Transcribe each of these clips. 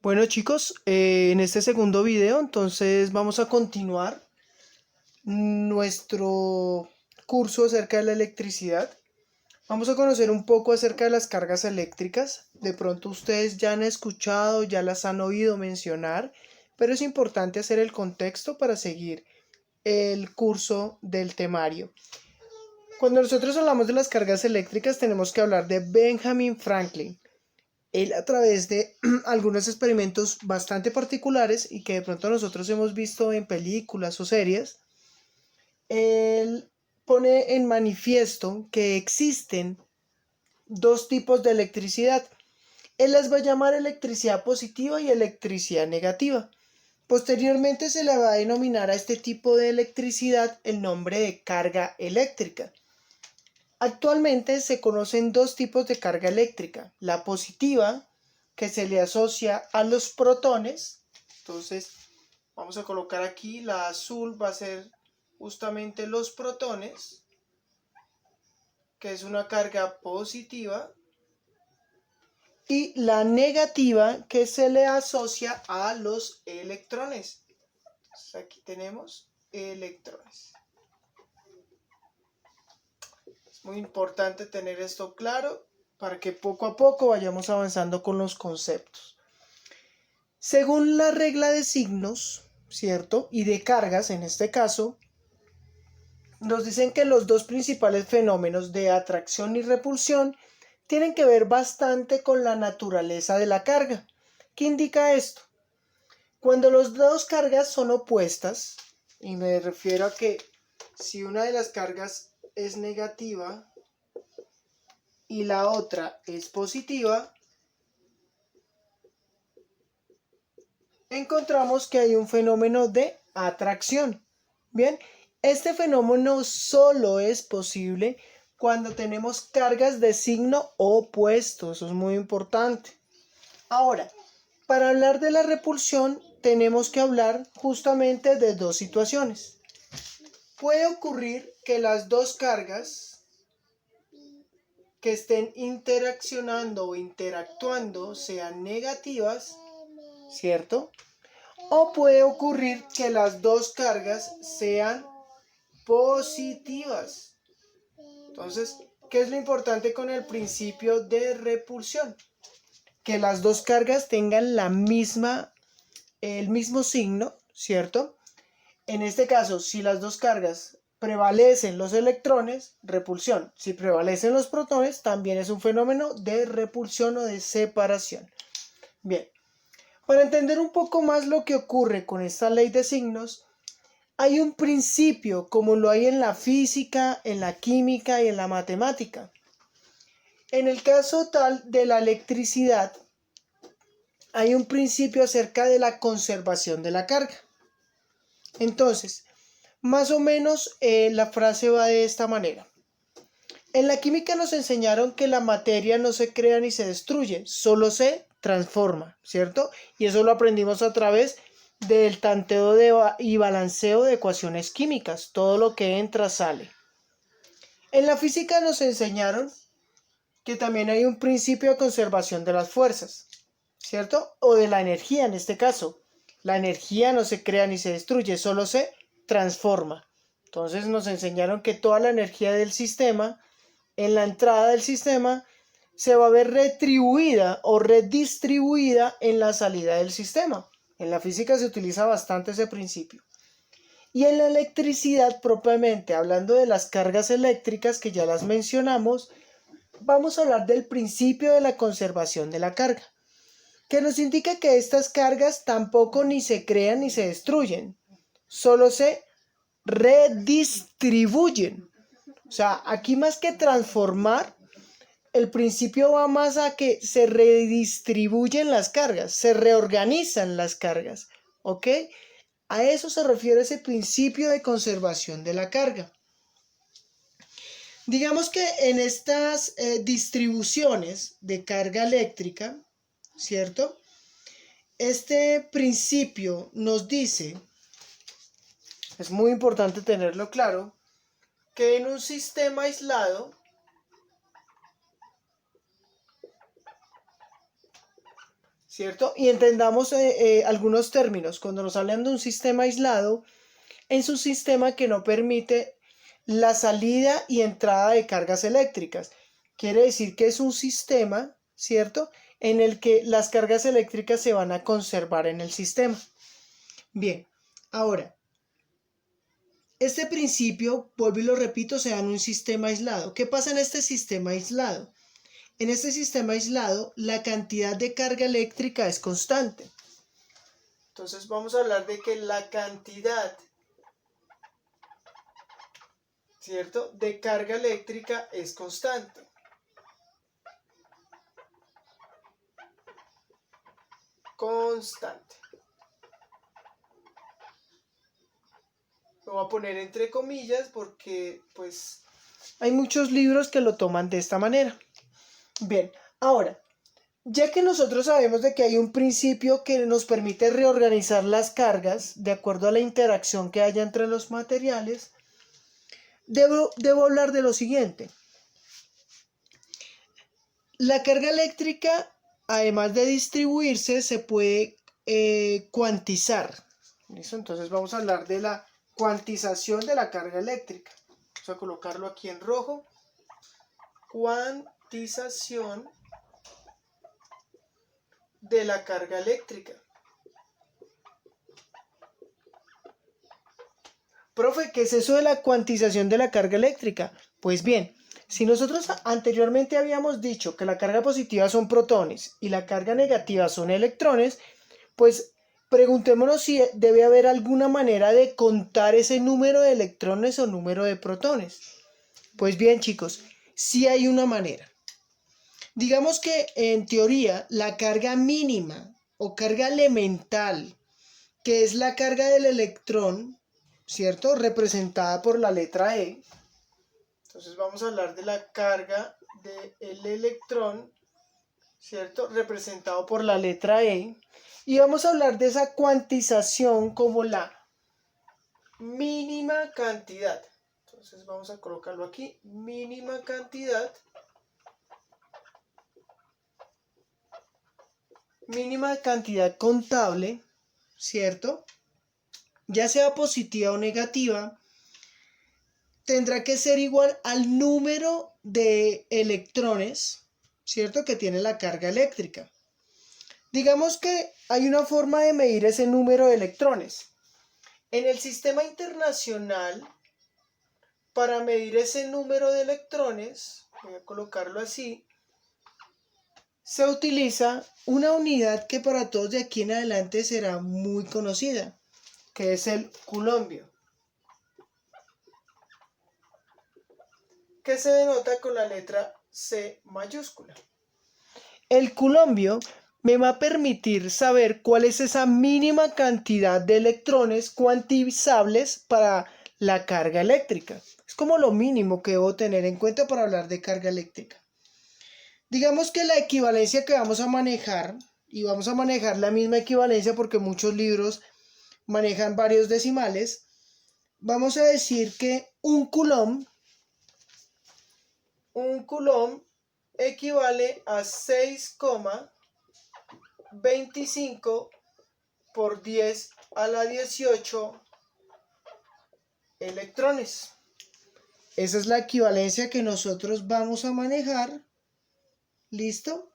Bueno chicos, en este segundo video entonces vamos a continuar nuestro curso acerca de la electricidad. Vamos a conocer un poco acerca de las cargas eléctricas. De pronto ustedes ya han escuchado, ya las han oído mencionar, pero es importante hacer el contexto para seguir el curso del temario. Cuando nosotros hablamos de las cargas eléctricas tenemos que hablar de Benjamin Franklin. Él a través de algunos experimentos bastante particulares y que de pronto nosotros hemos visto en películas o series, él pone en manifiesto que existen dos tipos de electricidad. Él las va a llamar electricidad positiva y electricidad negativa. Posteriormente se le va a denominar a este tipo de electricidad el nombre de carga eléctrica. Actualmente se conocen dos tipos de carga eléctrica, la positiva, que se le asocia a los protones. Entonces vamos a colocar aquí, la azul va a ser justamente los protones, que es una carga positiva, y la negativa, que se le asocia a los electrones. Entonces aquí tenemos electrones. Es muy importante tener esto claro para que poco a poco vayamos avanzando con los conceptos. Según la regla de signos, ¿cierto? Y de cargas en este caso, nos dicen que los dos principales fenómenos de atracción y repulsión tienen que ver bastante con la naturaleza de la carga. ¿Qué indica esto? Cuando las dos cargas son opuestas, y me refiero a que si una de las cargas es negativa y la otra es positiva, encontramos que hay un fenómeno de atracción. Bien, este fenómeno solo es posible cuando tenemos cargas de signo opuesto. Eso es muy importante. Ahora, para hablar de la repulsión, tenemos que hablar justamente de dos situaciones. Puede ocurrir que las dos cargas que estén interaccionando o interactuando sean negativas, ¿cierto? O puede ocurrir que las dos cargas sean positivas. Entonces, ¿qué es lo importante con el principio de repulsión? Que las dos cargas tengan el mismo signo, ¿cierto? En este caso, si las dos cargas prevalecen los electrones, repulsión. Si prevalecen los protones, también es un fenómeno de repulsión o de separación. Bien, para entender un poco más lo que ocurre con esta ley de signos, hay un principio como lo hay en la física, en la química y en la matemática. En el caso tal de la electricidad, hay un principio acerca de la conservación de la carga. Entonces, más o menos la frase va de esta manera. En la química nos enseñaron que la materia no se crea ni se destruye, solo se transforma, ¿cierto? Y eso lo aprendimos a través del tanteo y balanceo de ecuaciones químicas. Todo lo que entra sale. En la física nos enseñaron que también hay un principio de conservación de las fuerzas, ¿cierto? O de la energía en este caso. La energía no se crea ni se destruye, solo se transforma. Entonces nos enseñaron que toda la energía del sistema, en la entrada del sistema, se va a ver retribuida o redistribuida en la salida del sistema. En la física se utiliza bastante ese principio. Y en la electricidad propiamente, hablando de las cargas eléctricas que ya las mencionamos, vamos a hablar del principio de la conservación de la carga, que nos indica que estas cargas tampoco ni se crean ni se destruyen, solo se redistribuyen. O sea, aquí más que transformar, el principio va más a que se redistribuyen las cargas, se reorganizan las cargas, ¿ok? A eso se refiere ese principio de conservación de la carga. Digamos que en estas distribuciones de carga eléctrica, ¿cierto? Este principio nos dice, es muy importante tenerlo claro, que en un sistema aislado ¿cierto? Y entendamos algunos términos. Cuando nos hablan de un sistema aislado, es un sistema que no permite la salida y entrada de cargas eléctricas. Quiere decir que es un sistema, ¿cierto?, en el que las cargas eléctricas se van a conservar en el sistema. Bien, ahora, este principio, vuelvo y lo repito, se da en un sistema aislado. ¿Qué pasa en este sistema aislado? En este sistema aislado, la cantidad de carga eléctrica es constante. Entonces vamos a hablar de que la cantidad, ¿cierto?, de carga eléctrica es constante. Constante. Lo voy a poner entre comillas porque pues hay muchos libros que lo toman de esta manera. Bien, ahora, ya que nosotros sabemos de que hay un principio que nos permite reorganizar las cargas de acuerdo a la interacción que haya entre los materiales, debo hablar de lo siguiente. La carga eléctrica, además de distribuirse, se puede cuantizar. ¿Listo? Entonces vamos a hablar de la cuantización de la carga eléctrica. Vamos a colocarlo aquí en rojo. Cuantización de la carga eléctrica. Profe, ¿qué es eso de la cuantización de la carga eléctrica? Pues bien, si nosotros anteriormente habíamos dicho que la carga positiva son protones y la carga negativa son electrones, pues preguntémonos si debe haber alguna manera de contar ese número de electrones o número de protones. Pues bien, chicos, sí hay una manera. Digamos que en teoría la carga mínima o carga elemental, que es la carga del electrón, ¿cierto?, representada por la letra E. Entonces vamos a hablar de la carga del electrón, ¿cierto?, representado por la letra E. Y vamos a hablar de esa cuantización como la mínima cantidad. Entonces vamos a colocarlo aquí, mínima cantidad. Mínima cantidad contable, ¿cierto? Ya sea positiva o negativa, tendrá que ser igual al número de electrones, ¿cierto?, que tiene la carga eléctrica. Digamos que hay una forma de medir ese número de electrones. En el sistema internacional, para medir ese número de electrones, voy a colocarlo así, se utiliza una unidad que para todos de aquí en adelante será muy conocida, que es el coulombio, que se denota con la letra C mayúscula. El coulombio me va a permitir saber cuál es esa mínima cantidad de electrones cuantizables para la carga eléctrica. Es como lo mínimo que debo tener en cuenta para hablar de carga eléctrica. Digamos que la equivalencia que vamos a manejar, y vamos a manejar la misma equivalencia porque muchos libros manejan varios decimales, vamos a decir que un coulomb equivale a 6,25 por 10 a la 18 electrones. Esa es la equivalencia que nosotros vamos a manejar. ¿Listo?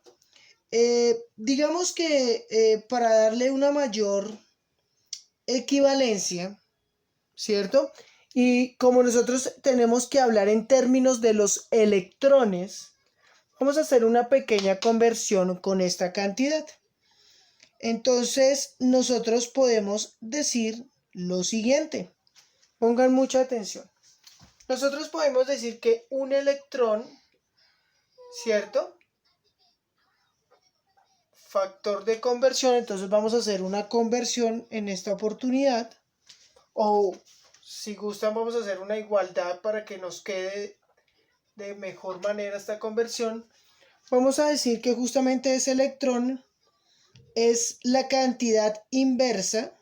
Digamos que para darle una mayor equivalencia, ¿cierto? Y como nosotros tenemos que hablar en términos de los electrones, vamos a hacer una pequeña conversión con esta cantidad. Entonces, nosotros podemos decir lo siguiente. Pongan mucha atención. Nosotros podemos decir que un electrón, ¿cierto?, factor de conversión, entonces vamos a hacer una conversión en esta oportunidad, o si gustan vamos a hacer una igualdad para que nos quede de mejor manera esta conversión. Vamos a decir que justamente ese electrón es la cantidad inversa,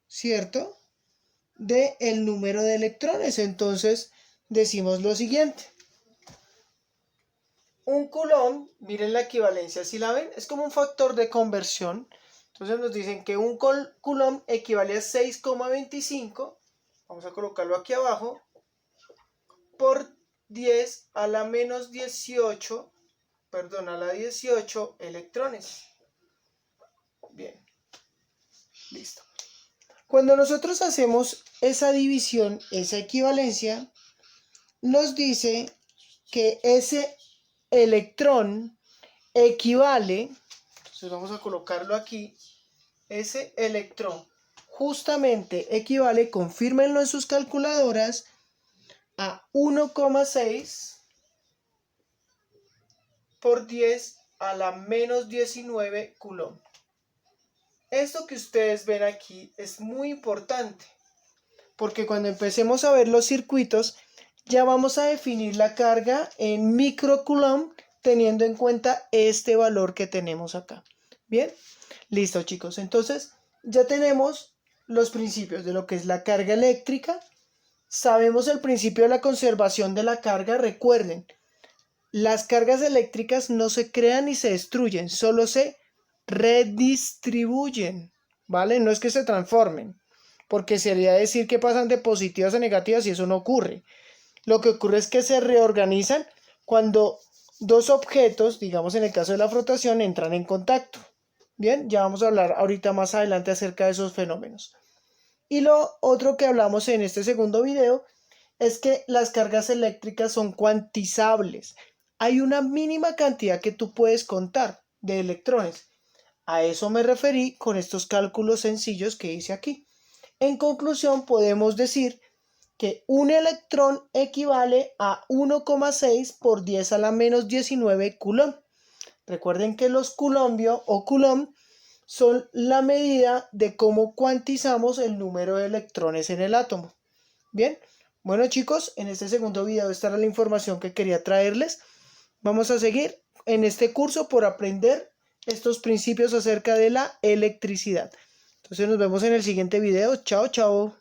¿cierto?, del número de electrones. Entonces decimos lo siguiente: un coulomb, miren la equivalencia, si la ven, es como un factor de conversión. Entonces nos dicen que un coulomb equivale a 6,25, vamos a colocarlo aquí abajo, por 10 a la menos 18, perdón, a la 18 electrones. Bien, listo. Cuando nosotros hacemos esa división, esa equivalencia, nos dice que ese electrón equivale, entonces vamos a colocarlo aquí, ese electrón justamente equivale, confírmenlo en sus calculadoras, a 1,6 por 10 a la menos 19 coulomb. Esto que ustedes ven aquí es muy importante, porque cuando empecemos a ver los circuitos, ya vamos a definir la carga en microcoulomb, teniendo en cuenta este valor que tenemos acá. Bien, listo chicos, entonces ya tenemos los principios de lo que es la carga eléctrica. Sabemos el principio de la conservación de la carga. Recuerden, las cargas eléctricas no se crean ni se destruyen, solo se redistribuyen, ¿vale? No es que se transformen, porque sería decir que pasan de positivas a negativas y eso no ocurre. Lo que ocurre es que se reorganizan cuando dos objetos, digamos en el caso de la frotación, entran en contacto. Bien, ya vamos a hablar ahorita más adelante acerca de esos fenómenos. Y lo otro que hablamos en este segundo video es que las cargas eléctricas son cuantizables. Hay una mínima cantidad que tú puedes contar de electrones. A eso me referí con estos cálculos sencillos que hice aquí. En conclusión, podemos decir que un electrón equivale a 1,6 por 10 a la menos 19 coulomb. Recuerden que los coulombio o coulomb son la medida de cómo cuantizamos el número de electrones en el átomo. Bien, bueno chicos, en este segundo video estará la información que quería traerles. Vamos a seguir en este curso por aprender estos principios acerca de la electricidad. Entonces nos vemos en el siguiente video. Chao, chao.